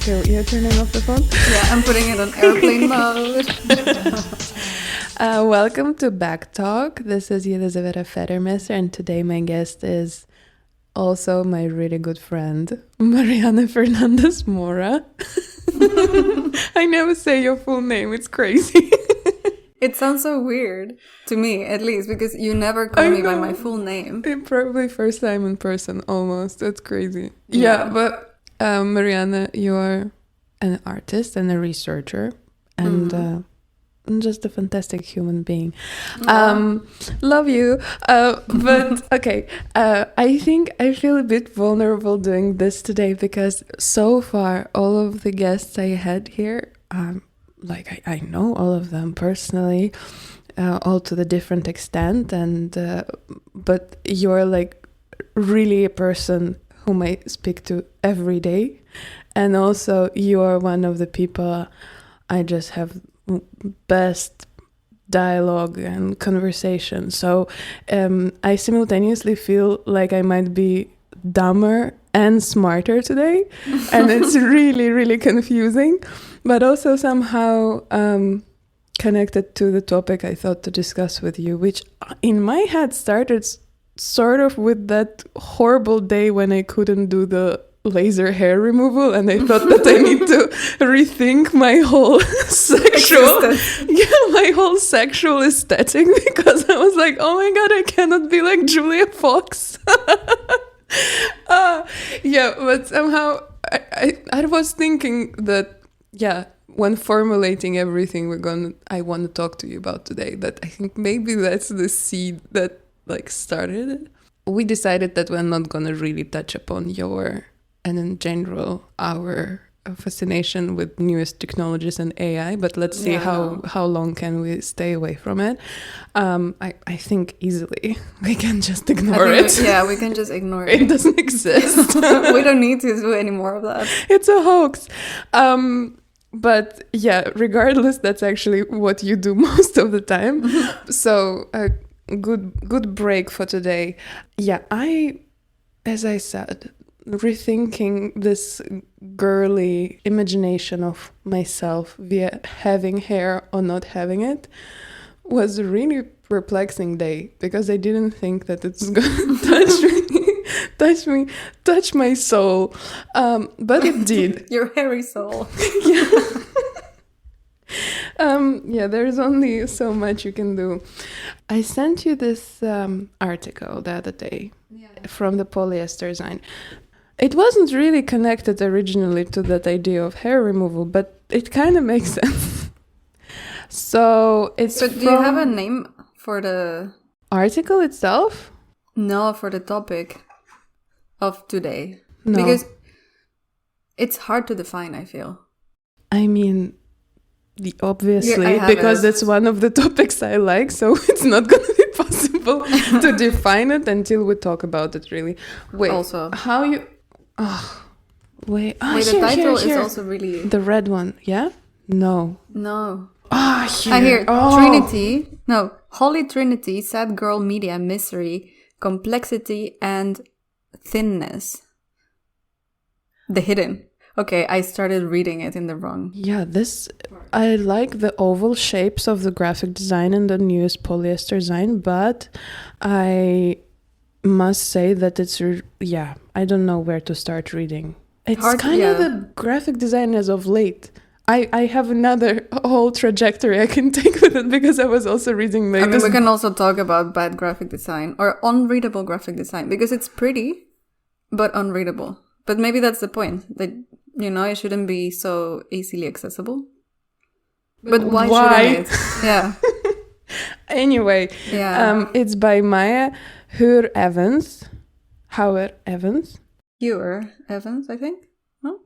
Okay, you're turning off the phone? Yeah, I'm putting it on airplane mode. Welcome to Back Talk. This is Elizaveta Federmesser, and today my guest is also my really good friend, Mariana Fernandez Mora. I never say your full name, it's crazy. It sounds so weird, to me at least, because you never call me by my full name. Probably first time in person, almost. That's crazy. Yeah, but Mariana, you're an artist and a researcher and just a fantastic human being. Love you. But okay, I think I feel a bit vulnerable doing this today because so far all of the guests I had here, I know all of them personally, all to the different extent, and but you're like really a person whom I speak to every day, and also you are one of the people I just have best dialogue and conversation. So I simultaneously feel like I might be dumber and smarter today, and it's really, really confusing, but also somehow connected to the topic I thought to discuss with you, which in my head started sort of with that horrible day when I couldn't do the laser hair removal, and I thought that I need to rethink my whole sexual aesthetic, because I was like, oh my god, I cannot be like Julia Fox. But somehow I was thinking that when formulating everything I want to talk to you about today, that I think maybe that's the seed that started it. We decided that we're not gonna really touch upon your and in general our fascination with newest technologies and AI, but let's see how long can we stay away from it. I think easily we can just ignore it. We can just ignore it. It doesn't exist. We don't need to do any more of that. It's a hoax. But yeah, regardless, that's actually what you do most of the time. So good break for today. Yeah, as I said, rethinking this girly imagination of myself via having hair or not having it was a really perplexing day, because I didn't think that it's gonna touch my soul, but it did. Your hairy soul. There's only so much you can do. I sent you this article the other day from the polyester design. It wasn't really connected originally to that idea of hair removal, but it kind of makes sense. So do you have a name for the article itself? No, for the topic of today. No. Because it's hard to define, I feel. I mean, obviously, because that's one of the topics I like, so it's not going to be possible to define it until we talk about it, really. Wait, also, how you... Oh, wait. Oh, the title is also really... The red one, yeah? No. I hear Trinity. No, Holy Trinity, Sad Girl Media, Misery, Complexity, and Thinness. The Hidden. Okay, I started reading it in the wrong. Yeah, I like the oval shapes of the graphic design and the newest polyester design, but I must say that I don't know where to start reading. It's kind of the graphic design as of late. I have another whole trajectory I can take with it, because I was also reading we can also talk about bad graphic design or unreadable graphic design, because it's pretty, but unreadable. But maybe that's the point, that, it shouldn't be so easily accessible. But why shouldn't it? Yeah. Anyway, it's by Maya Hur Evans. Hauer Evans, I think. No?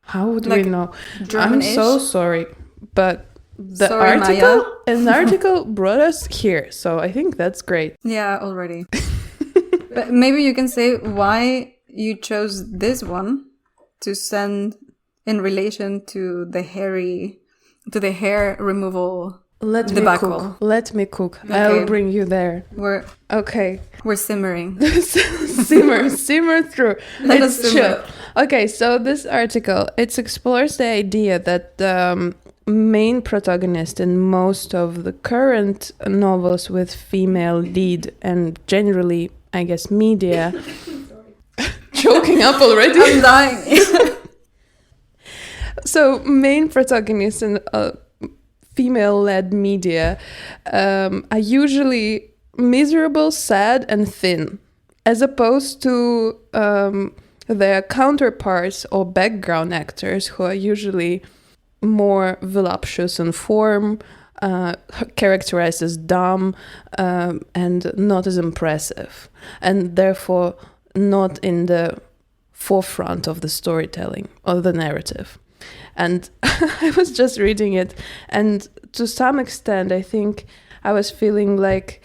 How would we know? German-ish? I'm so sorry, but an article brought us here, so I think that's great. Yeah, already. But maybe you can say why you chose this one to send in relation to the hair remoul debacle. Let me cook. Okay. I'll bring you there. We're simmering. simmer through. Let us simmer. Chill. Okay, so this article, it explores the idea that the main protagonist in most of the current novels with female lead and generally, I guess, media... Choking up already? I'm dying. So, main protagonists in female-led media are usually miserable, sad, and thin, as opposed to their counterparts or background actors who are usually more voluptuous in form, characterized as dumb, and not as impressive, and therefore not in the forefront of the storytelling or the narrative. And I was just reading it, and to some extent, I think I was feeling like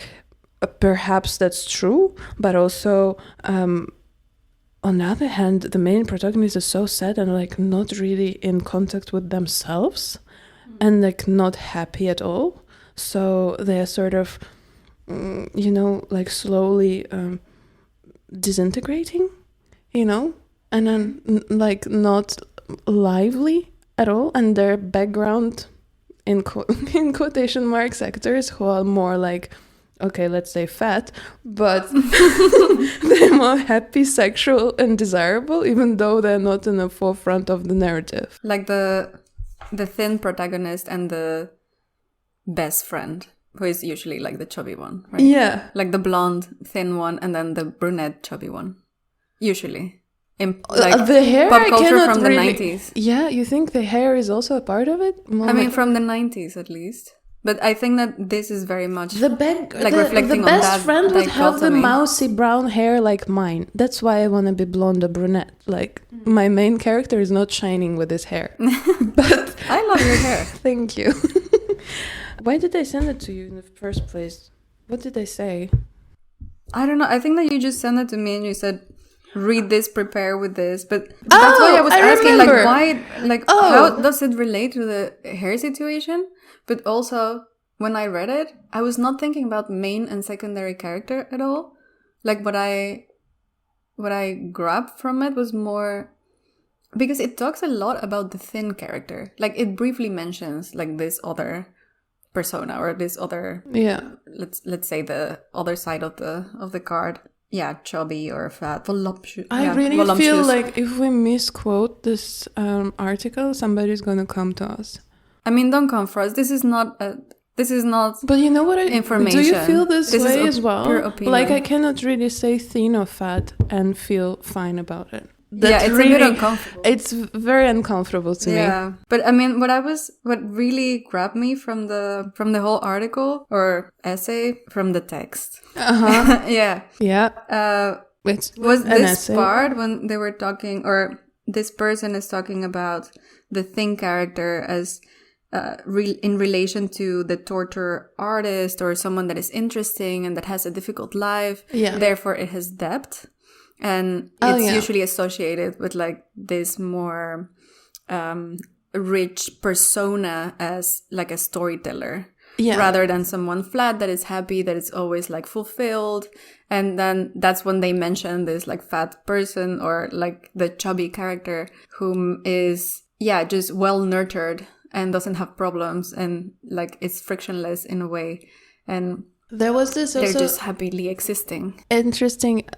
perhaps that's true, but also on the other hand, the main protagonist is so sad and like not really in contact with themselves and like not happy at all. So they're sort of, like slowly disintegrating, and then like not lively at all. And their background, in quotation marks, actors who are more like, okay, let's say fat, but they're more happy, sexual, and desirable, even though they're not in the forefront of the narrative. Like the thin protagonist and the best friend, who is usually like the chubby one, right? Yeah. Like the blonde, thin one, and then the brunette, chubby one. Usually. In like the hair, pop culture I cannot from the really... 90s. Yeah, you think the hair is also a part of it? I mean, from the 90s at least. But I think that this is very much reflecting the on best that friend would have the dichotomy. mousy brown hair like mine. That's why I want to be blonde or brunette. Like, my main character is not shining with his hair. But I love your hair. Thank you. Why did I send it to you in the first place? What did I say? I don't know. I think that you just sent it to me and you said, read this, prepare with this. But that's why I was asking, remember. How does it relate to the hair situation? But also, when I read it, I was not thinking about main and secondary character at all. Like, what I grabbed from it was more... Because it talks a lot about the thin character. Like, it briefly mentions, like, this other persona or this other... Yeah. Let's say the other side of the card. Yeah, chubby or fat, voluptuous. I really feel like if we misquote this article, somebody's going to come to us. I mean, don't come for us. This is not. But you know what? Information. Do you feel this way as well? Pure opinion. Like, I cannot really say thin or fat and feel fine about it. It's really, a bit uncomfortable. It's very uncomfortable to me. Yeah, but I mean, what really grabbed me from the whole article or essay, from the text. Yeah. Was this essay. Part when they were talking, or this person is talking about the thin character as in relation to the torture artist or someone that is interesting and that has a difficult life. Yeah. Therefore, it has depth. And it's usually associated with like this more rich persona as like a storyteller. Yeah. Rather than someone flat that is happy, that is always like fulfilled. And then that's when they mention this like fat person or like the chubby character whom is, just well nurtured and doesn't have problems and like it's frictionless in a way. And there was this also... They're just happily existing. Interesting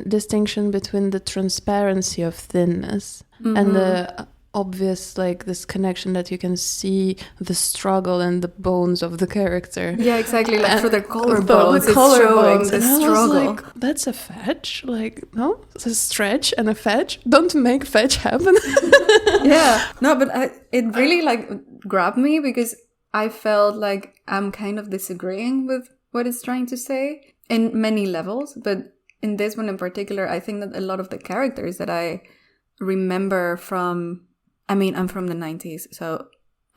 distinction between the transparency of thinness and the obvious, like, this connection that you can see the struggle and the bones of the character. Yeah, exactly. Like through their collarbones, it's showing the struggle. Like, that's a fetch? Like, no? It's a stretch and a fetch? Don't make fetch happen. Yeah. No, but it really, like, grabbed me because I felt like I'm kind of disagreeing with what it's trying to say in many levels, but in this one in particular, I think that a lot of the characters that I remember from, I mean, I'm from the 90s, so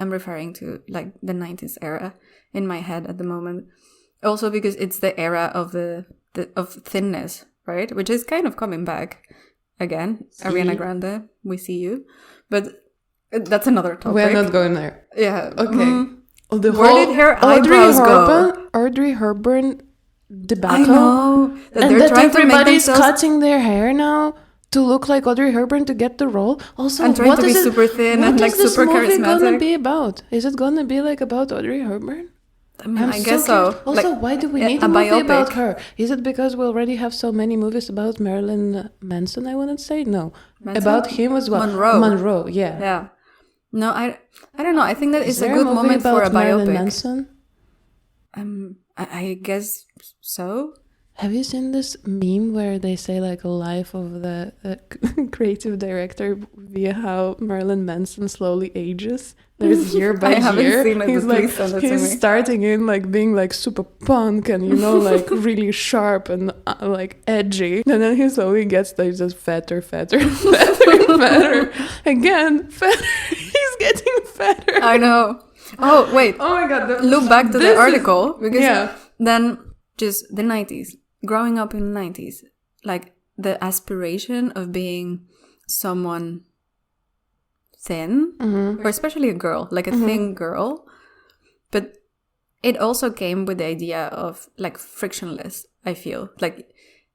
I'm referring to like the 90s era in my head at the moment. Also because it's the era of of thinness, right? Which is kind of coming back again. Ariana Grande, we see you, but that's another topic. We're not going there. Yeah. Okay. The where did her eyebrows go? Audrey Hepburn debacle. I know. And that everybody's cutting their hair now. to look like Audrey Hepburn to get the role. Also, and trying to be super thin and like super charismatic. What is this movie gonna be about? Is it gonna be like about Audrey Hepburn? I mean, I guess so. Also, like, why do we need a movie biopic about her? Is it because we already have so many movies about Marilyn Manson? I wouldn't say no. Manson? About him as well. Monroe, yeah. Yeah. No, I don't know. I think that it's a good moment for a biopic. Marilyn Manson? I guess so. Have you seen this meme where they say like a life of the creative director via how Marilyn Manson slowly ages? There's year by year. I haven't seen it. He's starting in like being like super punk and, you know, like really sharp and like edgy. And then he slowly gets like just fatter. Again, fatter. He's getting fatter. I know. Oh, wait. Oh my God. Look back to the article. Because then just the 90s. Growing up in the 90s, like the aspiration of being someone thin, or especially a girl, like a thin girl, but it also came with the idea of like frictionless, I feel. Like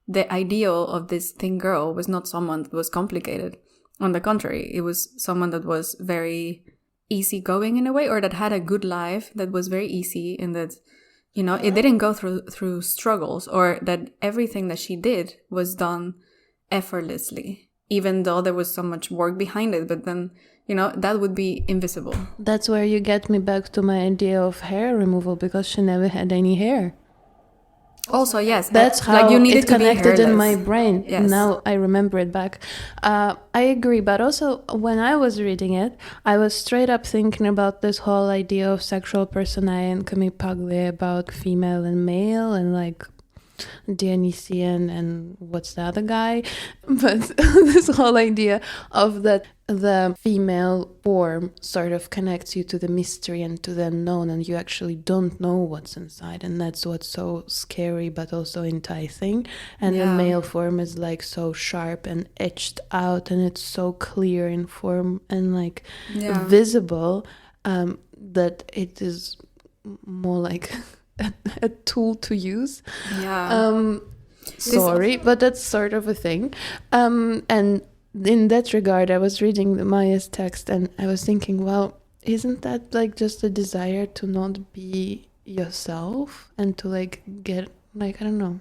the ideal of this thin girl was not someone that was complicated. On the contrary, it was someone that was very easygoing in a way, or that had a good life, that was very easy, and that, you know, it didn't go through struggles, or that everything that she did was done effortlessly, even though there was so much work behind it. But then, you know, that would be invisible. That's where you get me back to my idea of hair removal, because she never had any hair. Also, yes. That's how like you it connected in my brain. Yes. Now I remember it back. I agree. But also, when I was reading it, I was straight up thinking about this whole idea of sexual personae and Camille Paglia, about female and male, and like Dionysian and what's the other guy. But this whole idea of that the female form sort of connects you to the mystery and to the unknown, and you actually don't know what's inside, and that's what's so scary but also enticing. And the male form is like so sharp and etched out, and it's so clear in form and like visible, that it is more like a tool to use. Sorry, but that's sort of a thing. And in that regard, I was reading Maya's text and I was thinking, well, isn't that like just a desire to not be yourself and to like get like, I don't know.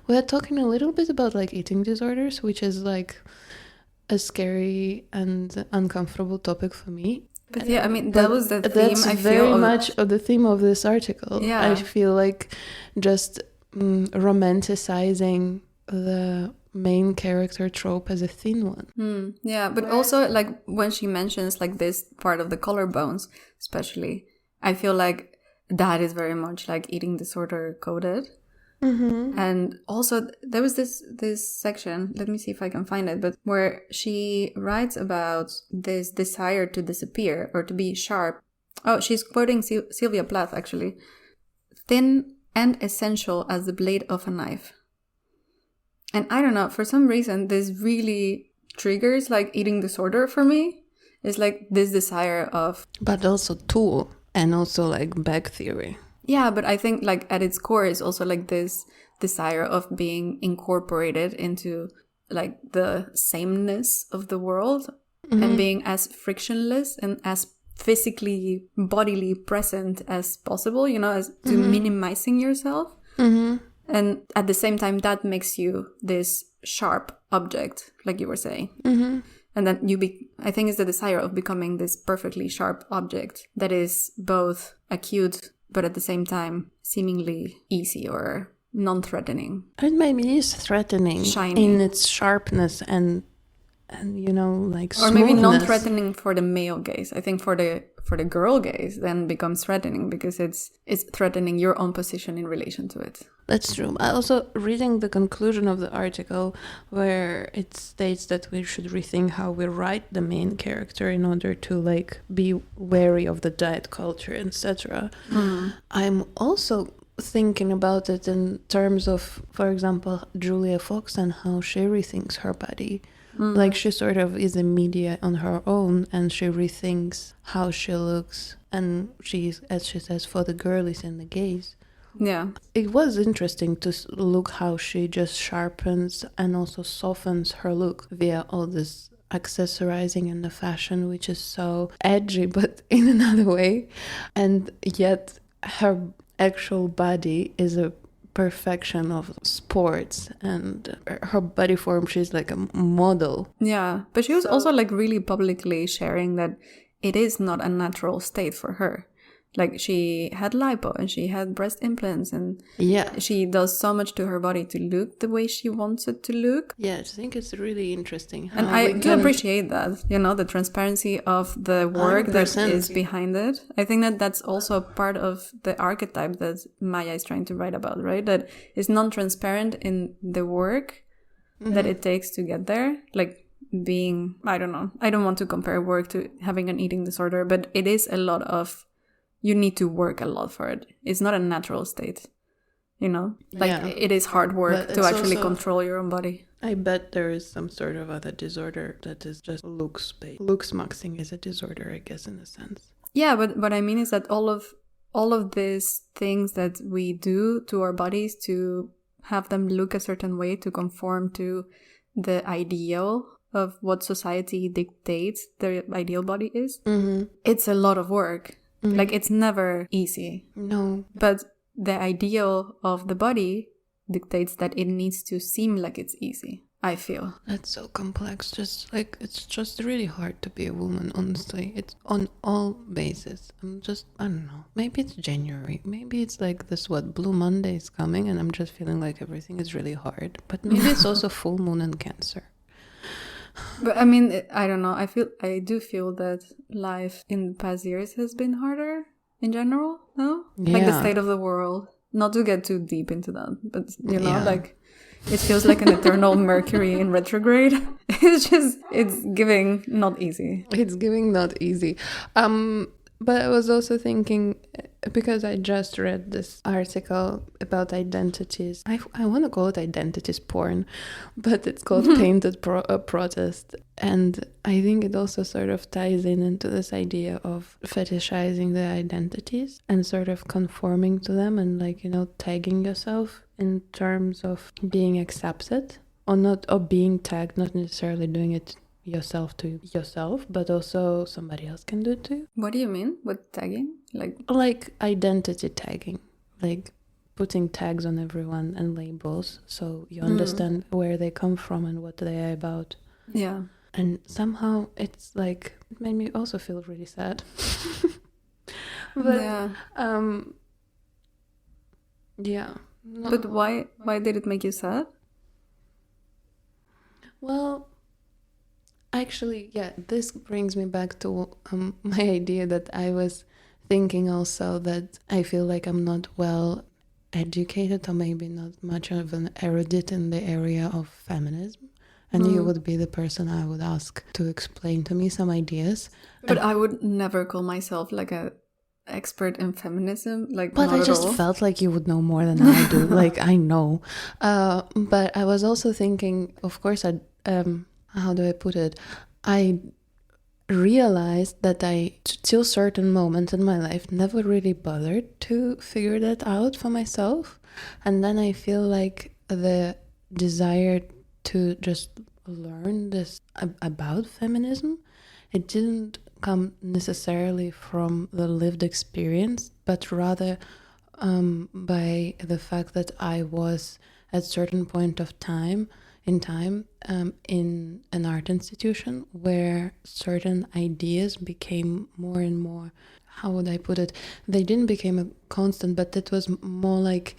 We are talking a little bit about like eating disorders, which is like a scary and uncomfortable topic for me. But yeah, I mean, that was the theme, that's very much of the theme of this article. I feel like just romanticizing the main character trope as a thin one. Yeah, but also like when she mentions like this part of the collarbones, especially, I feel like that is very much like eating disorder coded. And also there was this section, let me see if I can find it, but where she writes about this desire to disappear or to be sharp. Oh, she's quoting Sylvia Plath actually. Thin and essential as the blade of a knife. And I don't know, for some reason this really triggers like eating disorder for me. It's like this desire of... But also tool and also like bag theory. Yeah, but I think like at its core is also like this desire of being incorporated into like the sameness of the world and being as frictionless and as physically, bodily present as possible, you know, as to minimizing yourself. And at the same time, that makes you this sharp object, like you were saying. And then I think it's the desire of becoming this perfectly sharp object that is both acute, but at the same time, seemingly easy or non-threatening. It maybe is threatening shiny in its sharpness and you know, like smoothness. Or maybe non-threatening for the male gaze. I think for the girl gaze then becomes threatening because it's threatening your own position in relation to it. That's true. I also reading the conclusion of the article where it states that we should rethink how we write the main character in order to like be wary of the diet culture, etc. I'm also thinking about it in terms of, for example, Julia Fox and how she rethinks her body. Like she sort of is a media on her own and she rethinks how she looks, and she's, as she says, for the girlies and the gays. Yeah. It was interesting to look how she just sharpens and also softens her look via all this accessorizing and the fashion, which is so edgy, but in another way. And yet her actual body is a perfection of sports, and her body form, she's like a model. Yeah, but she was also like really publicly sharing that it is not a natural state for her. Like, she had lipo and she had breast implants, and she does so much to her body to look the way she wants it to look. Yeah, I think it's really interesting. And I do appreciate that, you know, the transparency of the work 100%. That is behind it. I think that that's also part of the archetype that Maya is trying to write about, right? That is non-transparent in the work that it takes to get there. Like, being, I don't know, I don't want to compare work to having an eating disorder, but it is a lot of, you need to work a lot for it. It's not a natural state, you know? Like, it is hard work to actually control your own body. I bet there is some sort of other disorder that is just looks-based. Looks-maxing is a disorder, I guess, in a sense. Yeah, but what I mean is that all of these things that we do to our bodies to have them look a certain way, to conform to the ideal of what society dictates the ideal body is, it's a lot of work. Like, it's never easy. No. But the ideal of the body dictates that it needs to seem like it's easy, I feel. That's so complex. Just like, it's just really hard to be a woman, honestly. It's on all bases. I don't know. Maybe it's January. Maybe it's like this, Blue Monday is coming and I'm just feeling like everything is really hard. But maybe it's also full moon and Cancer. But I mean, I don't know. I do feel that life in the past years has been harder in general, no? Yeah. Like, the state of the world. Not to get too deep into that, but, you know, like, it feels like an eternal Mercury in retrograde. It's giving not easy. It's giving not easy. But I was also thinking, because I just read this article about identities. I want to call it identities porn, but it's called Painted Protest. And I think it also sort of ties into this idea of fetishizing the identities and sort of conforming to them and, like, you know, tagging yourself in terms of being accepted or being tagged, not necessarily doing it yourself to yourself, but also somebody else can do it too. What do you mean with tagging? Like identity tagging, like putting tags on everyone and labels so you understand where they come from and what they are about. Yeah. And somehow it's like, it made me also feel really sad. But yeah. No. But why did it make you sad? Well, actually, yeah, this brings me back to my idea that I was thinking also, that I feel like I'm not well educated, or maybe not much of an erudite in the area of feminism. And you would be the person I would ask to explain to me some ideas. But I would never call myself like a expert in feminism. Like, but I just felt like you would know more than I do. Like, I know. But I was also thinking, of course, how do I put it? I realized that I, till certain moment in my life, never really bothered to figure that out for myself. And then I feel like the desire to just learn this about feminism, it didn't come necessarily from the lived experience, but rather by the fact that I was at certain point of time in an art institution where certain ideas became more and more, how would I put it? They didn't become a constant, but it was more like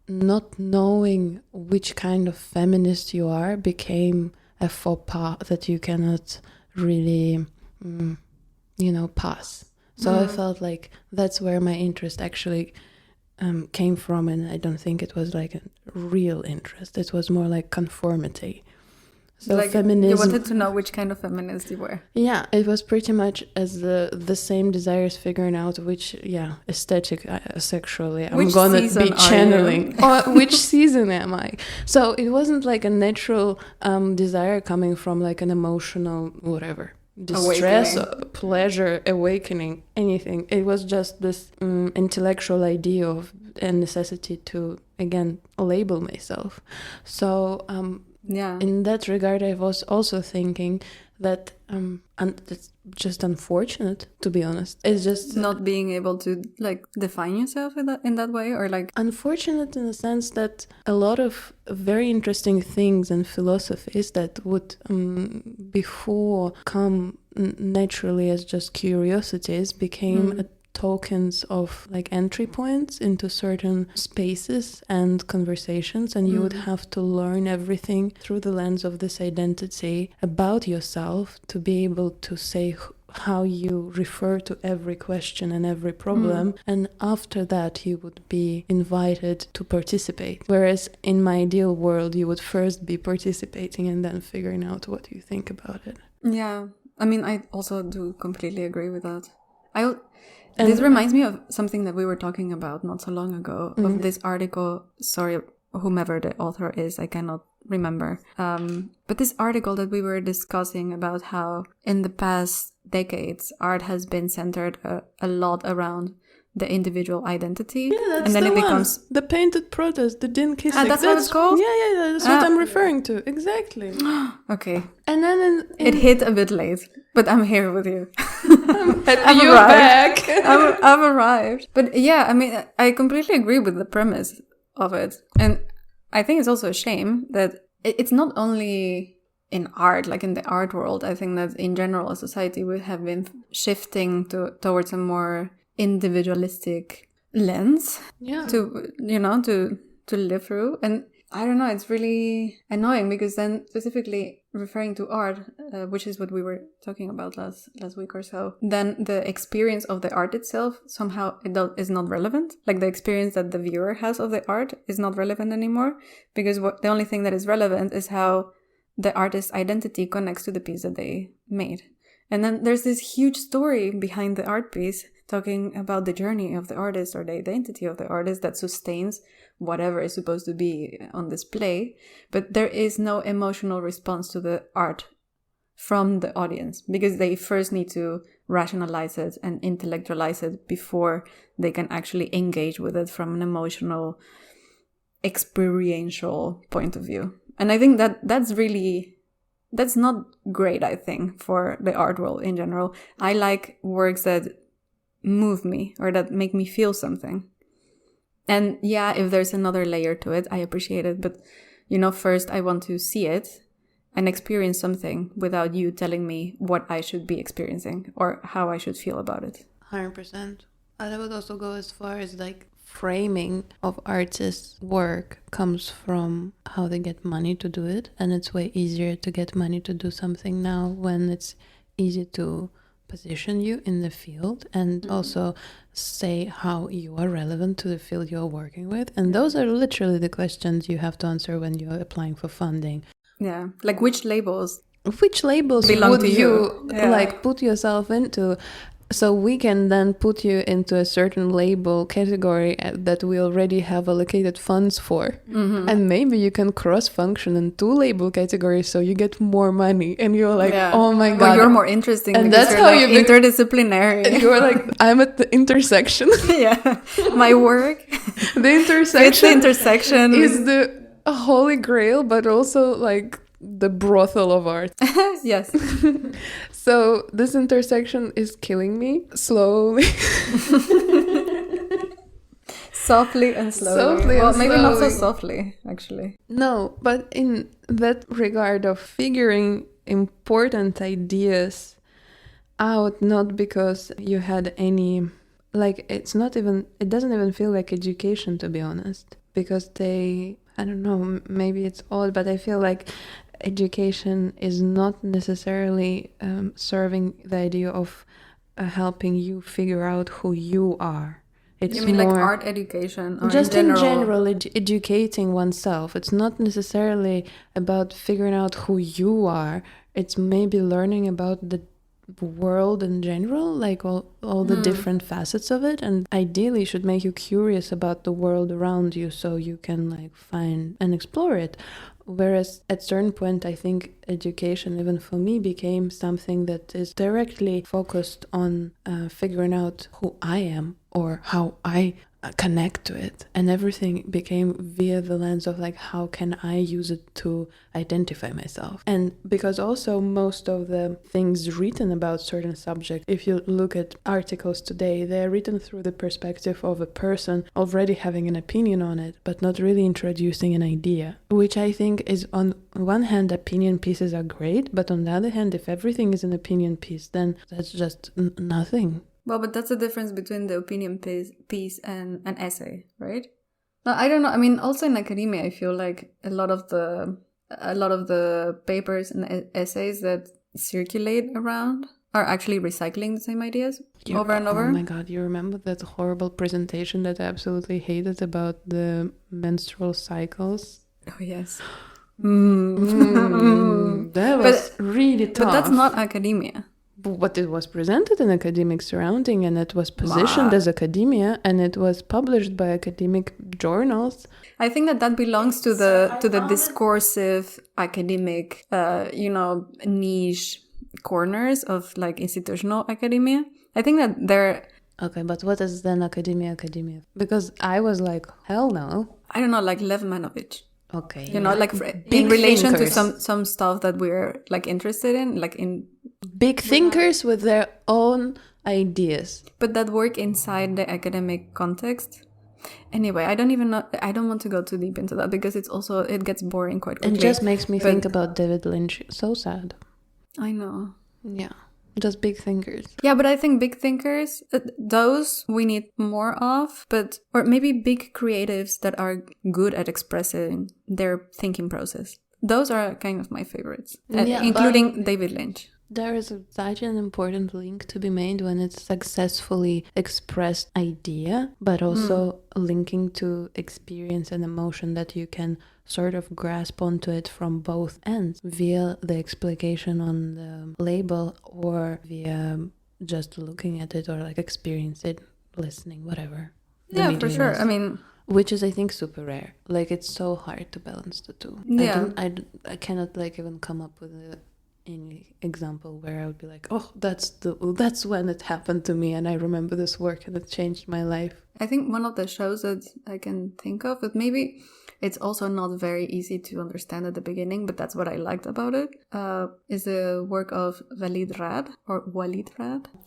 not knowing which kind of feminist you are became a faux pas that you cannot really, pass. So I felt like that's where my interest actually came from, and I don't think it was like a real interest. It was more like conformity. So like, feminism. You wanted to know which kind of feminist you were. Yeah, it was pretty much as the same desires figuring out which aesthetic sexually I'm gonna be channeling, or which season am I. So it wasn't like a natural desire coming from like an emotional whatever. distress, pleasure, awakening, anything. It was just this intellectual idea of a necessity to, again, label myself. So in that regard, I was also thinking that it's just unfortunate, to be honest. It's just not being able to like define yourself in that way, or like unfortunate in the sense that a lot of very interesting things and philosophies that would before come naturally as just curiosities became tokens of like entry points into certain spaces and conversations, and you would have to learn everything through the lens of this identity about yourself to be able to say how you refer to every question and every problem, and after that you would be invited to participate. Whereas in my ideal world, you would first be participating and then figuring out what you think about it. Yeah, I mean, I also do completely agree with that. This reminds me of something that we were talking about not so long ago, of this article, sorry, whomever the author is, I cannot remember. But this article that we were discussing about how in the past decades, art has been centered a lot around the individual identity. Yeah, that's and then the it one. Becomes the painted protest, the Din Kislik. That's what it's called? Yeah, that's what I'm referring to. Exactly. Okay. And then it hit a bit late, but I'm here with you. I've arrived. I've arrived. But yeah, I mean, I completely agree with the premise of it. And I think it's also a shame that it's not only in art, like in the art world. I think that in general, society would have been shifting towards a more individualistic lens to live through. And I don't know, it's really annoying because then specifically referring to art, which is what we were talking about last week or so, then the experience of the art itself somehow is not relevant. Like the experience that the viewer has of the art is not relevant anymore, because the only thing that is relevant is how the artist's identity connects to the piece that they made. And then there's this huge story behind the art piece talking about the journey of the artist or the identity of the artist that sustains whatever is supposed to be on display, but there is no emotional response to the art from the audience because they first need to rationalize it and intellectualize it before they can actually engage with it from an emotional, experiential point of view. And I think that's not great, I think, for the art world in general. I like works that move me or that make me feel something. And yeah, if there's another layer to it, I appreciate it. But, first I want to see it and experience something without you telling me what I should be experiencing or how I should feel about it. 100%. I would also go as far as framing of artists' work comes from how they get money to do it. And it's way easier to get money to do something now when it's easy to position you in the field and also say how you are relevant to the field you're working with. And those are literally the questions you have to answer when you're applying for funding. Yeah, like which labels belong would to you put yourself into, so we can then put you into a certain label category that we already have allocated funds for. Mm-hmm. And maybe you can cross-function in 2 label categories so you get more money. And you're like, oh my God. Well, you're more interesting and because that's you're how you interdisciplinary. And you're like, I'm at the intersection. Yeah. My work. The intersection is the holy grail, but also the brothel of art. Yes. So this intersection is killing me slowly. Softly and slowly. Maybe not so softly, actually. No, but in that regard of figuring important ideas out, not because you had any, it doesn't even feel like education, to be honest, because I don't know, maybe it's odd, but I feel like education is not necessarily serving the idea of helping you figure out who you are. It's you mean more art education? Or just in general educating oneself. It's not necessarily about figuring out who you are. It's maybe learning about the world in general, all the different facets of it, and ideally should make you curious about the world around you so you can find and explore it. Whereas at certain point, I think education, even for me, became something that is directly focused on figuring out who I am or how I connect to it, and everything became via the lens of like, how can I use it to identify myself? And because also most of the things written about certain subjects, if you look at articles today, they're written through the perspective of a person already having an opinion on it, but not really introducing an idea, which I think is, on one hand, opinion pieces are great, but on the other hand, if everything is an opinion piece, then that's just nothing. Well, but that's the difference between the opinion piece and an essay, right? No, I don't know. I mean, also in academia, I feel like a lot of the papers and essays that circulate around are actually recycling the same ideas over and over. Oh my God, you remember that horrible presentation that I absolutely hated about the menstrual cycles? Oh, yes. That was really tough. But that's not academia. But it was presented in academic surrounding, and it was positioned as academia, and it was published by academic journals. I think that belongs to the discursive academic, niche corners of like institutional academia. I think that they're... Okay, but what is then academia? Because I was like, hell no. I don't know, like Lev Manovich. Okay. Like in relation to some stuff that we're like interested in, like in... Big thinkers with their own ideas. But that work inside the academic context. Anyway, I don't want to go too deep into that because it gets boring quite quickly. It just makes me think about David Lynch. So sad. I know. Yeah. Just big thinkers. Yeah, but I think big thinkers, those we need more of, or maybe big creatives that are good at expressing their thinking process. Those are kind of my favorites, including David Lynch. There is such an important link to be made when it's successfully expressed idea, but also linking to experience and emotion that you can sort of grasp onto it from both ends via the explication on the label or via just looking at it or like experience it, listening, whatever. Yeah, for sure. I mean... Which is, I think, super rare. Like, it's so hard to balance the two. Yeah. I cannot like even come up with any example where I would be like, oh, that's when it happened to me and I remember this work and it changed my life. I think one of the shows that I can think of, but maybe it's also not very easy to understand at the beginning, but that's what I liked about it, is the work of Walid Rad.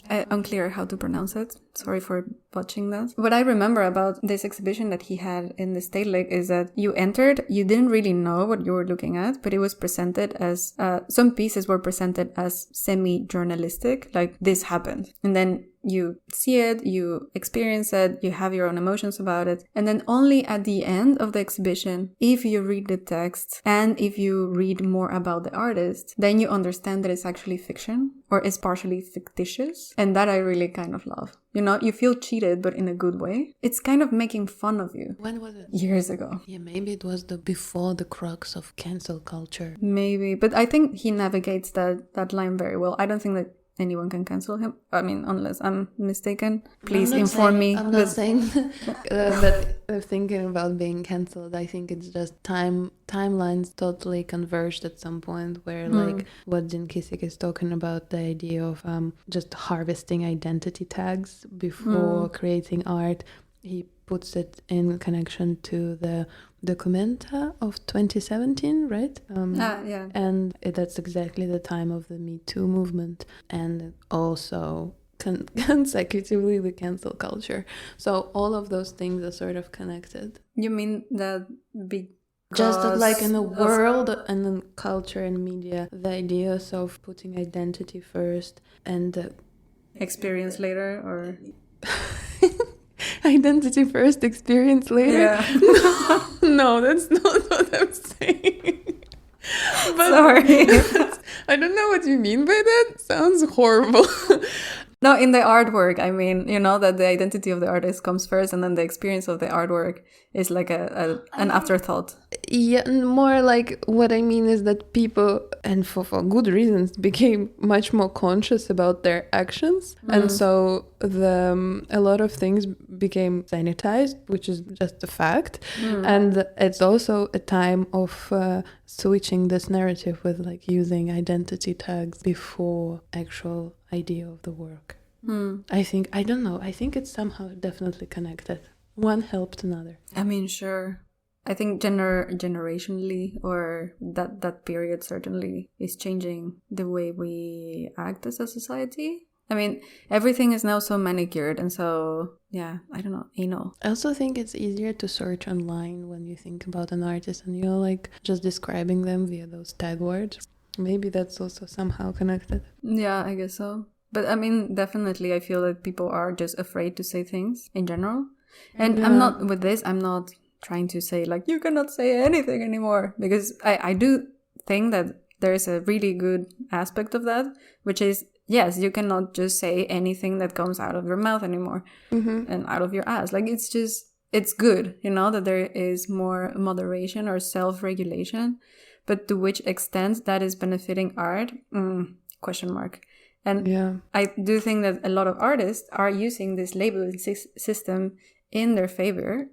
Unclear how to pronounce it. Sorry for botching that. What I remember about this exhibition that he had in the State Lake is that you entered, you didn't really know what you were looking at, but it was presented as, some pieces were presented as semi-journalistic, like this happened. And then you see it, you experience it, you have your own emotions about it. And then only at the end of the exhibition, if you read the text and if you read more about the artist, then you understand that it's actually fiction or is partially fictitious. And that I really kind of love. You know, you feel cheated, but in a good way. It's kind of making fun of you. When was it? Years ago. Yeah, maybe it was before the crux of cancel culture. Maybe, but I think he navigates that line very well. I don't think that anyone can cancel him. I mean, unless I'm mistaken. Please inform me. I'm not saying that I'm thinking about being cancelled. I think it's just timelines totally converged at some point where like what Jin Kisik is talking about, the idea of just harvesting identity tags before creating art. He puts it in connection to the Documenta of 2017, right? Yeah. And that's exactly the time of the Me Too movement and also consecutively the cancel culture. So all of those things are sort of connected. You mean that just that, like in the world and in culture and media, the ideas of putting identity first and experience later, or identity first, experience later. Yeah. No, that's not what I'm saying. But sorry. I don't know what you mean by that. Sounds horrible. No, in the artwork, I mean, you know, that the identity of the artist comes first and then the experience of the artwork is like an afterthought. Yeah, more like what I mean is that people, and for good reasons, became much more conscious about their actions. And so a lot of things became sanitized, which is just a fact. And it's also a time of switching this narrative with like using identity tags before actual idea of the work. I think, I don't know, I think it's somehow definitely connected. One helped another. I mean, sure. I think generationally, or that period certainly is changing the way we act as a society. I mean, everything is now so manicured, and so, yeah, I don't know, anal. I also think it's easier to search online when you think about an artist and you're like just describing them via those tag words. Maybe that's also somehow connected. Yeah, I guess so. But I mean, definitely I feel that people are just afraid to say things in general. And I'm not trying to say like you cannot say anything anymore, because I do think that there's a really good aspect of that, which is, yes, you cannot just say anything that comes out of your mouth anymore and out of your ass. Like, it's good, you know, that there is more moderation or self-regulation, but to which extent that is benefiting art, question mark. And I do think that a lot of artists are using this labeling system in their favor,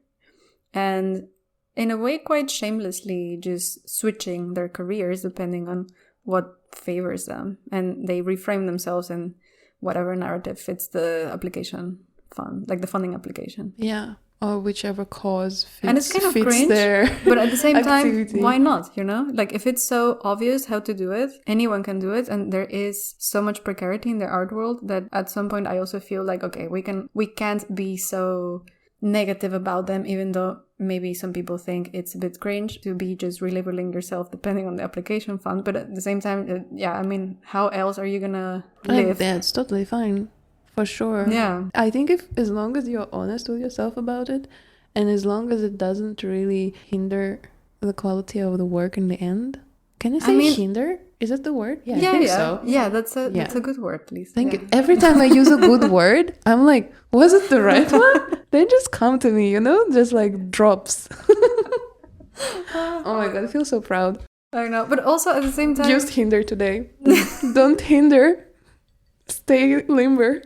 and in a way quite shamelessly just switching their careers depending on what favors them, and they reframe themselves in whatever narrative fits the application fund, like the funding application. Yeah, or whichever cause fits, and it's kind of fits cringe, their but at the same time, activity. Why not, you know? Like, if it's so obvious how to do it, anyone can do it, and there is so much precarity in the art world that at some point I also feel like, okay, we can't be so negative about them, even though maybe some people think it's a bit cringe to be just relabeling yourself depending on the application fund. But at the same time, I mean, how else are you gonna live? That's totally fine, for sure. Yeah, I think as long as you're honest with yourself about it, and as long as it doesn't really hinder the quality of the work in the end. Can you say hinder? Is that the word? Yeah, I think so. Yeah, that's a good word, please. Thank you. Every time I use a good word, I'm like, was it the right one? They just come to me, you know, just like drops. Oh my god, I feel so proud. I know, but also at the same time, Just hinder today. Don't hinder. Stay limber.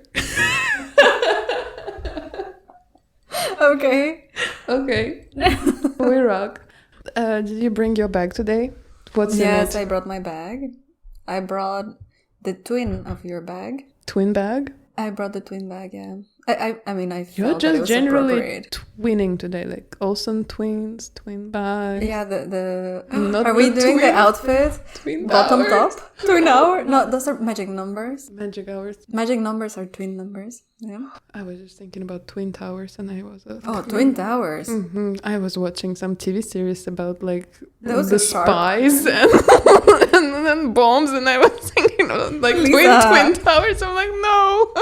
Okay. We rock. Did you bring your bag today? What's in it? Yes, I brought my bag. I brought the twin of your bag. Twin bag? I brought the twin bag, yeah. I mean, I felt You're that it just was generally twinning today, like Olsen twins, twin bags. Yeah, Not are we the doing the twin- outfit? Twin Bottom towers. top? Twin hour? No, those are magic numbers. Magic hours. Magic numbers are twin numbers. Yeah. I was just thinking about twin towers, and I was. Twin towers. I was watching some TV series about like Those the are sharp. spies and then bombs, and I was thinking of like twin towers. I'm like, no.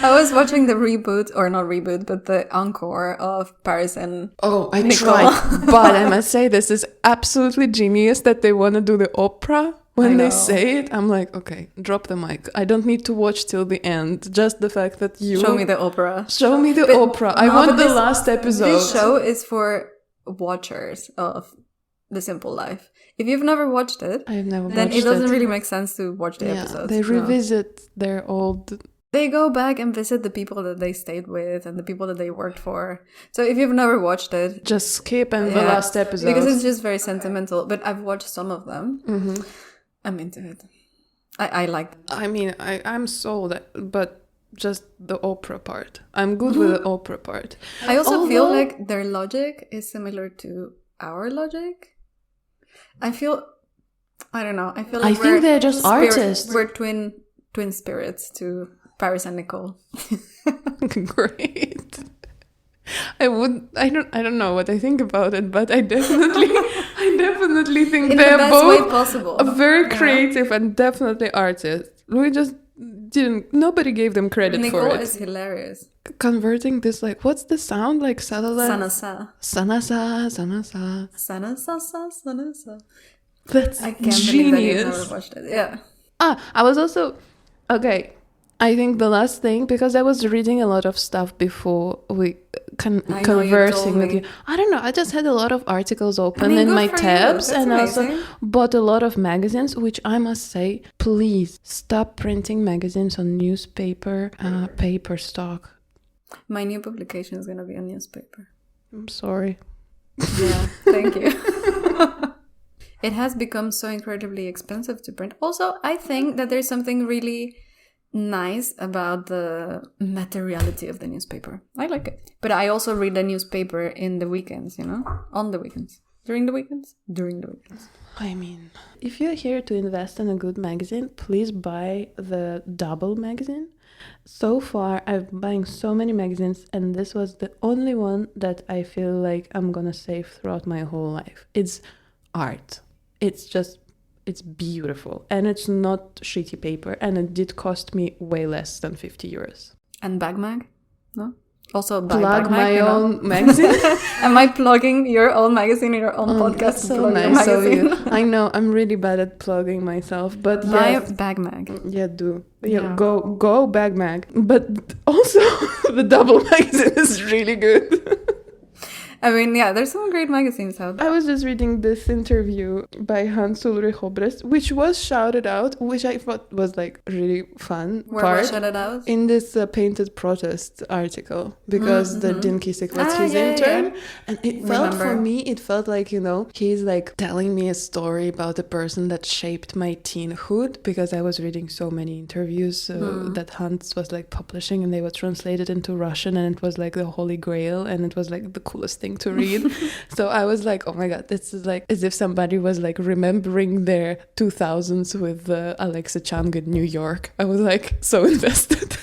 I was watching the reboot, or not reboot, but the encore of Paris and I Nicole. tried, but I must say this is absolutely genius that they want to do the opera. When they say it, I'm like, okay, drop the mic. I don't need to watch till the end. Just the fact that you show me the opera. Show me the opera. I want the last episode. This show is for watchers of The Simple Life. If you've never watched it, then it doesn't really make sense to watch the episodes. They revisit their old. They go back and visit the people that they stayed with and the people that they worked for. So if you've never watched it, just skip the last episode. Because it's just very sentimental. But I've watched some of them. Mm-hmm. I'm into it. I like it. I mean, I'm sold, but just the opera part. I'm good with the opera part. I also feel like their logic is similar to our logic. I don't know. I feel like I think they're just artists. We're twin spirits to Paris and Nicole. Great. I don't know what I think about it, but I definitely think they're both very creative and definitely artists. We just nobody gave them credit for it. Nicole is hilarious. Converting this, like, what's the sound? Like Sanasa. That's I can't genius. believe that you've never watched it. Yeah. I was also I think the last thing, because I was reading a lot of stuff before we conversing with you. I don't know. I just had a lot of articles open in my tabs, and also bought a lot of magazines, which I must say, please stop printing magazines on newspaper, paper stock. My new publication is going to be a newspaper. I'm sorry. Yeah, thank you. It has become so incredibly expensive to print. Also, I think that there's something really nice about the materiality of the newspaper. I like it. But I also read the newspaper in the weekends, you know? On the weekends. During the weekends? During the weekends. I mean, if you're here to invest in a good magazine, please buy the Double magazine. So far, I've been buying so many magazines, and this was the only one that I feel like I'm gonna save throughout my whole life. It's art. It's beautiful, and it's not shitty paper, and it did cost me way less than 50 euros. And Bag Mag? No? Also plug my own magazine. Am I plugging your own magazine in your own podcast? That's so nice of you. I know I'm really bad at plugging myself, but buy Bag Mag. Yeah, do. Yeah, go Bag Mag. But also the Double magazine is really good. I mean, yeah, there's some great magazines out there. I was just reading this interview by Hans Ulrich Obrist, which was shouted out, which I thought was like really fun. Where was shouted out? In this Painted Protest article, because the Din Kisik was his intern. Yeah. And it felt, for me, it felt like, you know, he's like telling me a story about the person that shaped my teenhood, because I was reading so many interviews that Hans was like publishing, and they were translated into Russian, and it was like the Holy Grail, and it was like the coolest thing to read. So I was like, oh my god, this is like as if somebody was like remembering their 2000s with Alexa Chung in New York. I was like so invested.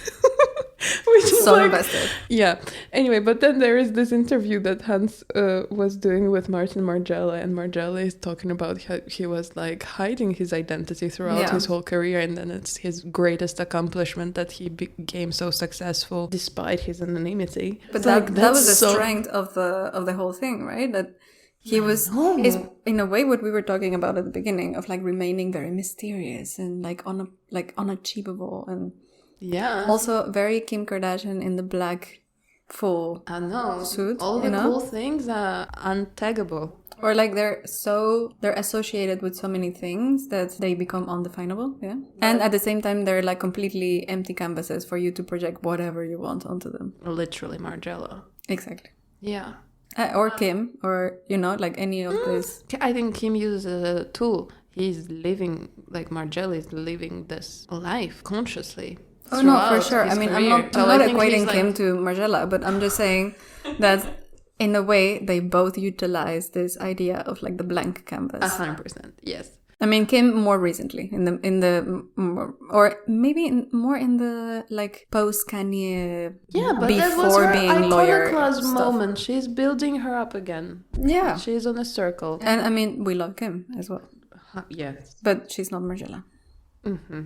Invested. Yeah. Anyway, but then there is this interview that Hans was doing with Martin Margiela, and Margiela is talking about how he was like hiding his identity throughout his whole career, and then it's his greatest accomplishment that he became so successful despite his anonymity. But that was the strength of the whole thing, right? That he is in a way what we were talking about at the beginning of like remaining very mysterious and like unachievable, and also very Kim Kardashian in the black full suit. All the cool things are untaggable. Or like they're associated with so many things that they become undefinable, And at the same time, they're like completely empty canvases for you to project whatever you want onto them. Literally Margiela. Exactly. Yeah. Or Kim, or, you know, like any of this. I think Kim uses a tool. He's living, like Margiela is living this life consciously. Oh, no, for sure. I mean, I'm not equating Kim to Margiela, but I'm just saying that in a way, they both utilize this idea of like the blank canvas. 100%, yes. I mean, Kim more recently or maybe more in the like post Kanye. Yeah, but that was her iconoclast moment. She's building her up again. Yeah, she's on a circle. And I mean, we love Kim as well. Yes, but she's not Margiela. Mm-hmm.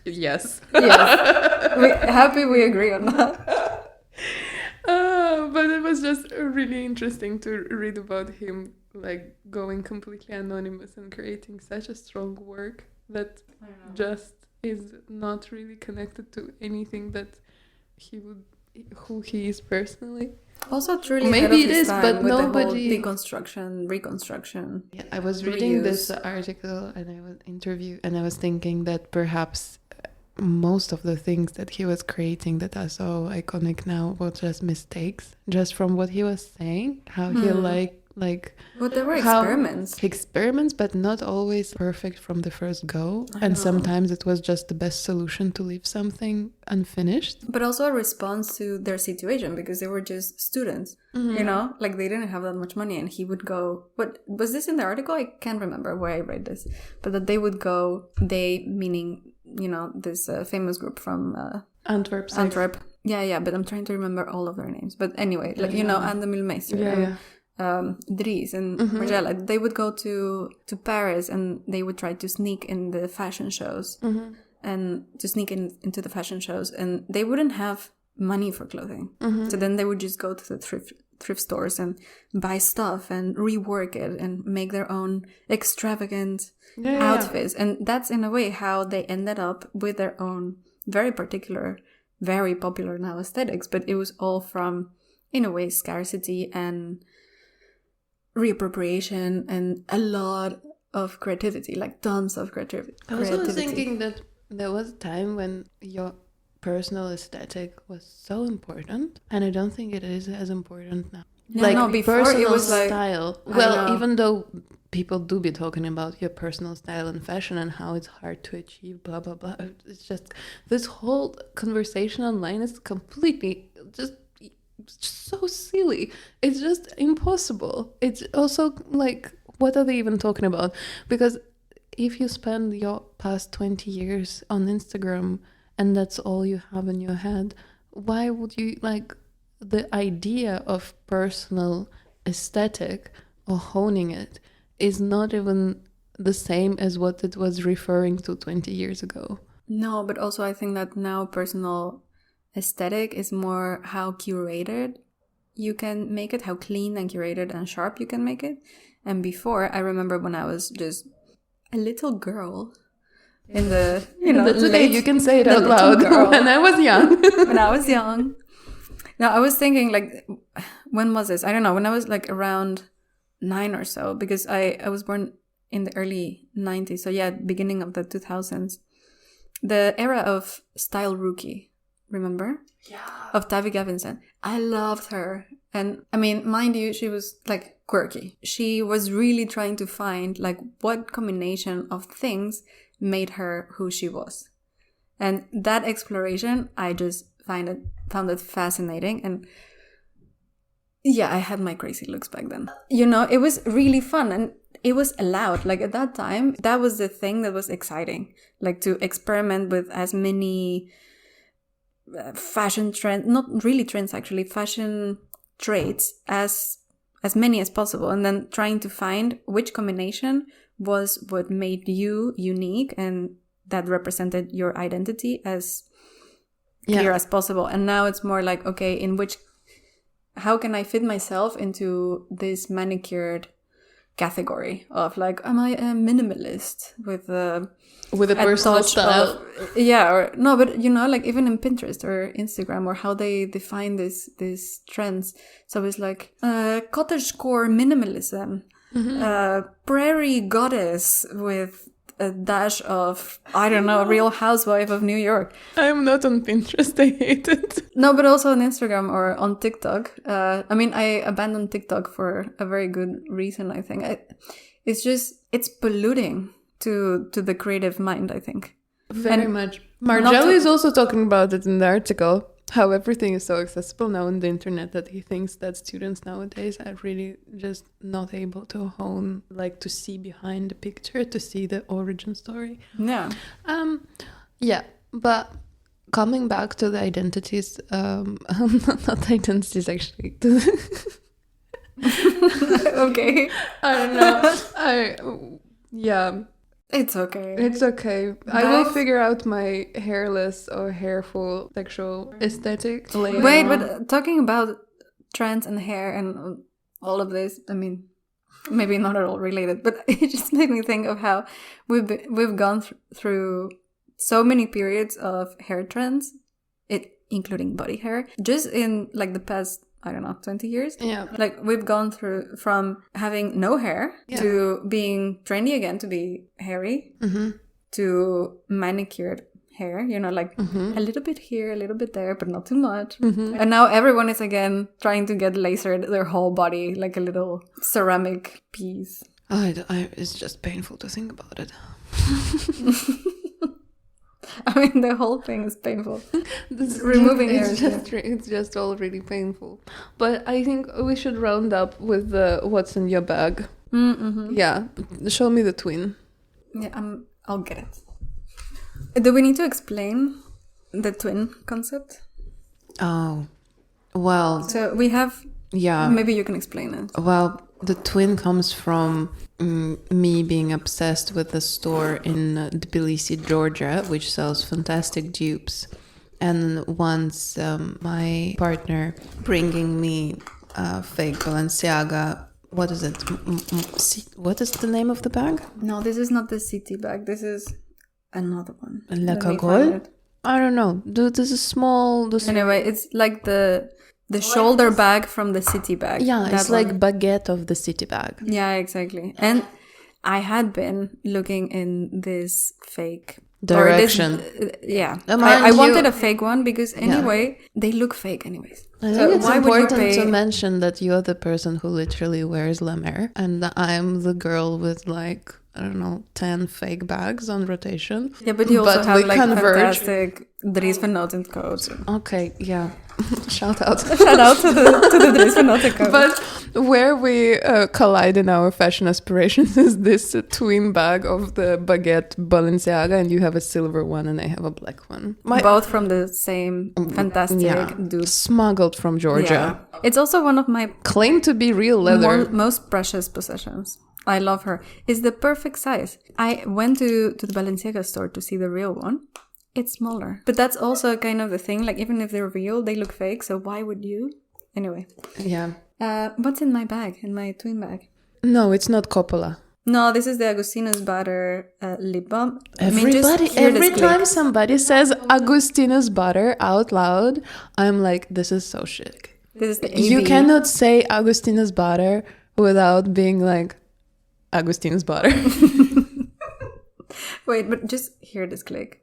Yes. Happy we agree on that. But it was just really interesting to read about him like going completely anonymous and creating such a strong work that just is not really connected to anything that who he is personally. Also truly maybe it is, but nobody deconstruction, reconstruction. Yeah, I was reading this article and I was thinking that perhaps most of the things that he was creating that are so iconic now were just mistakes, just from what he was saying, how he but there were experiments, but not always perfect from the first go. And sometimes it was just the best solution to leave something unfinished. But also a response to their situation, because they were just students, you know, like they didn't have that much money, and he would go. What was this in the article? I can't remember where I read this, but that they would go. They meaning, you know, this famous group from Antwerp. Yeah, but I'm trying to remember all of their names. But anyway, like you know, and the Milmeister. Dries and Margiela, they would go to Paris, and they would try to sneak in the fashion shows and to sneak into the fashion shows, and they wouldn't have money for clothing. So then they would just go to the thrift stores and buy stuff and rework it and make their own extravagant outfits. And that's in a way how they ended up with their own very particular very popular now aesthetics, but it was all from, in a way, scarcity and reappropriation and a lot of creativity, like tons of creativity. I was also thinking that there was a time when your personal aesthetic was so important, and I don't think it is as important now. Before personal it was like style. Well, even though people do be talking about your personal style and fashion and how it's hard to achieve, blah blah blah. It's just this whole conversation online is completely just so silly. It's just impossible. It's also like, what are they even talking about? Because if you spend your past 20 years on Instagram and that's all you have in your head, why would you like the idea of personal aesthetic or honing it is not even the same as what it was referring to 20 years ago. No, but also I think that now personal aesthetic is more how curated you can make it, how clean and curated and sharp you can make it. And before, I remember when I was just a little girl in the, that's okay, you can say it out loud. When I was young. When I was young. Now, I was thinking, like, when was this? I don't know, when I was, like, around 9 or so, because I was born in the early 90s, so yeah, beginning of the 2000s. The era of Style Rookie, remember? Yeah. Of Tavi Gavinson. I loved her. And, I mean, mind you, she was, like, quirky. She was really trying to find, like, what combination of things made her who she was. And that exploration, I just found it fascinating. And yeah, I had my crazy looks back then. It was really fun and it was allowed. Like at that time, that was the thing that was exciting. Like to experiment with as many fashion trends, not really trends actually, fashion traits as many as possible. And then trying to find which combination was what made you unique and that represented your identity as clear as possible. And now it's more like, okay, how can I fit myself into this manicured category of like, am I a minimalist with a personal style? Or no, but like even in Pinterest or Instagram or how they define these trends. So it's like cottagecore minimalism, prairie goddess with a dash of, I don't know, Real Housewife of New York. I'm not on Pinterest, I hate it. No, but also on Instagram or on TikTok. I abandoned TikTok for a very good reason, I think. It's polluting to the creative mind, I think. Very much. Margelli is also talking about it in the article, how everything is so accessible now on the internet that he thinks that students nowadays are really just not able to hone, like to see behind the picture, to see the origin story. Yeah. But coming back to the identities, not identities actually. Okay. I don't know. It's okay. It's okay. I will figure out my hairless or hairful sexual aesthetic later. Wait, but talking about trends and hair and all of this, I mean, maybe not at all related, but it just made me think of how we've gone through so many periods of hair trends, including body hair, just in like the past, I don't know, 20 years. Yeah. Like we've gone through from having no hair to being trendy again to be hairy to manicured hair, like a little bit here, a little bit there, but not too much. And now everyone is again trying to get lasered their whole body like a little ceramic piece. It's just painful to think about it. I mean, the whole thing is painful. Removing hair. It's just all really painful. But I think we should round up with what's in your bag. Yeah, show me the twin. Yeah, I'll get it. Do we need to explain the twin concept? Oh, well. So we have. Yeah. Maybe you can explain it. Well, the twin comes from me being obsessed with a store in Tbilisi, Georgia, which sells fantastic dupes. And once my partner bringing me fake Balenciaga, what is it? What is the name of the bag? No, this is not the city bag. This is another one. Le Cagole? I don't know. This is small. Anyway, it's like the shoulder bag from the city bag. Yeah, it's like baguette of the city bag. Yeah, exactly. And I had been looking in this fake direction. I wanted a fake one because anyway, they look fake anyways. I think it's important to mention that you're the person who literally wears La Mer, and I'm the girl with like, I don't know, 10 fake bags on rotation. Yeah, but you also have like fantastic Dries Van Noten coats. Okay, yeah. Shout out. Shout out to the Dries Van Noten coats. But where we collide in our fashion aspirations is this twin bag of the baguette Balenciaga, and you have a silver one and I have a black one. Both from the same fantastic dude. Smuggled from Georgia. Yeah. It's also one of my claim to be real leather. Most precious possessions. I love her. It's the perfect size. I went to the Balenciaga store to see the real one. It's smaller. But that's also kind of the thing. Like, even if they're real, they look fake. So why would you? Anyway. Yeah. What's in my bag? In my twin bag? No, it's not Coppola. No, this is the Agustinus Butter lip balm. Every time somebody says Agustinus Butter out loud, I'm like, this is so chic. This is the AV. You cannot say Agustinus Butter without being like, Agustinus Butter. Wait, but just hear this click.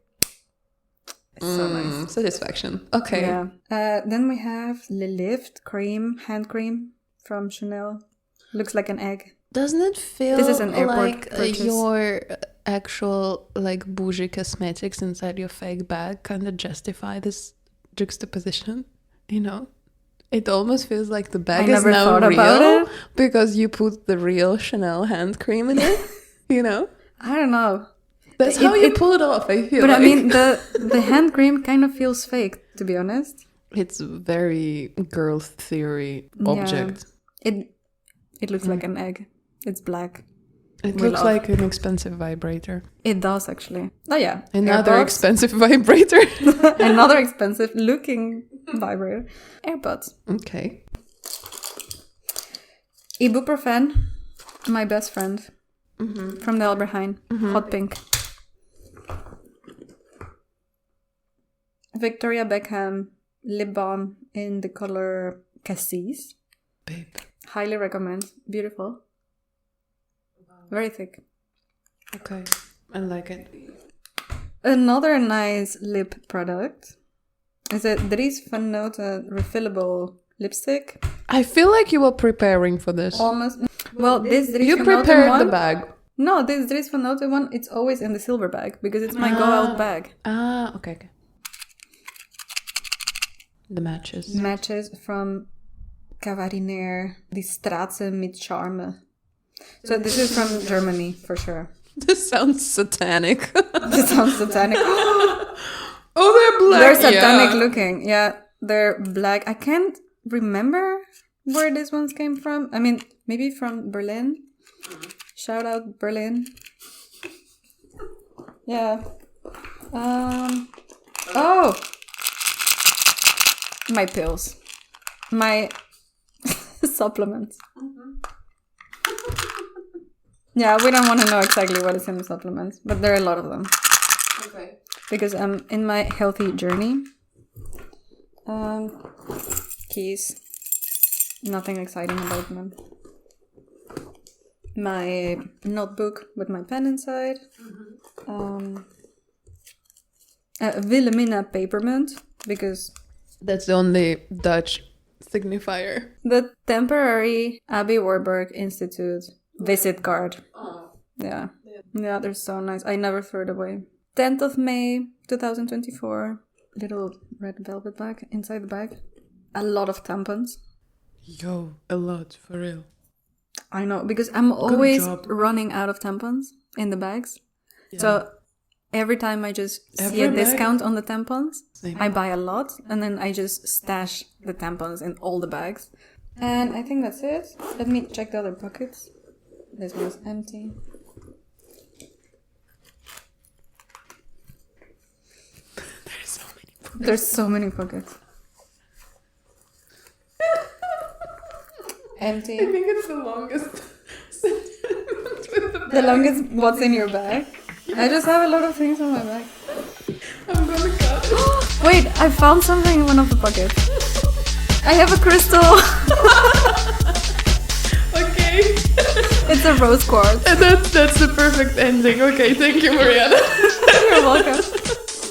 It's so nice. Satisfaction. Okay. Yeah. Then we have Le Lift hand cream from Chanel. Looks like an egg. Doesn't it feel this is an like purchase. Your actual like bougie cosmetics inside your fake bag kind of justify this juxtaposition? You know? It almost feels like the bag is now real because you put the real Chanel hand cream in it, you know? I don't know. That's how you pull it off, I feel. But I mean, the hand cream kind of feels fake, to be honest. It's very girl theory object. Yeah. It looks like an egg. It's black. It looks like an expensive vibrator. It does, actually. Oh, yeah. Another expensive vibrator. Another expensive looking vibrator. AirPods. Okay. Ibuprofen, my best friend. From the Albert Heijn. Hot pink. Victoria Beckham lip balm in the color Cassis. Babe. Highly recommend. Beautiful. Very thick. Okay. I like it. Another nice lip product is a Dries Van Noten refillable lipstick. I feel like you were preparing for this. Almost. Well, this Dries You Van Noten prepared one, the bag. No, this Dries Van Noten one, it's always in the silver bag because it's my go-out bag. Okay. The matches. Matches from Cavariner, Die Straße mit Charme. So this is from Germany, for sure. This sounds satanic. This sounds satanic. Oh, they're black. They're satanic looking. Yeah, they're black. I can't remember where these ones came from. I mean, maybe from Berlin. Shout out Berlin. Yeah. Oh! My pills. My supplements. Yeah, we don't want to know exactly what is in the supplements, but there are a lot of them. Okay. Because I'm in my healthy journey. Keys. Nothing exciting about them. My notebook with my pen inside. Wilhelmina Papermint, because that's the only Dutch signifier. The temporary Abbey Warburg Institute visit card. Oh. Yeah, they're so nice. I never threw it away. 10th of May 2024. Little red velvet bag inside the bag. A lot of tampons. Yo, a lot, for real. I know, because I'm always running out of tampons in the bags. Yeah. So every time I just see a discount on the tampons, I buy a lot, and then I just stash the tampons in all the bags. And I think that's it. Let me check the other pockets. This one is empty. There's so many pockets. Empty. I think it's the longest the longest what's in your bag? I just have a lot of things on my bag. I'm gonna cut. Wait, I found something in one of the pockets. I have a crystal. Okay. It's a rose quartz. And that's the perfect ending. Okay, thank you, Mariana. You're welcome.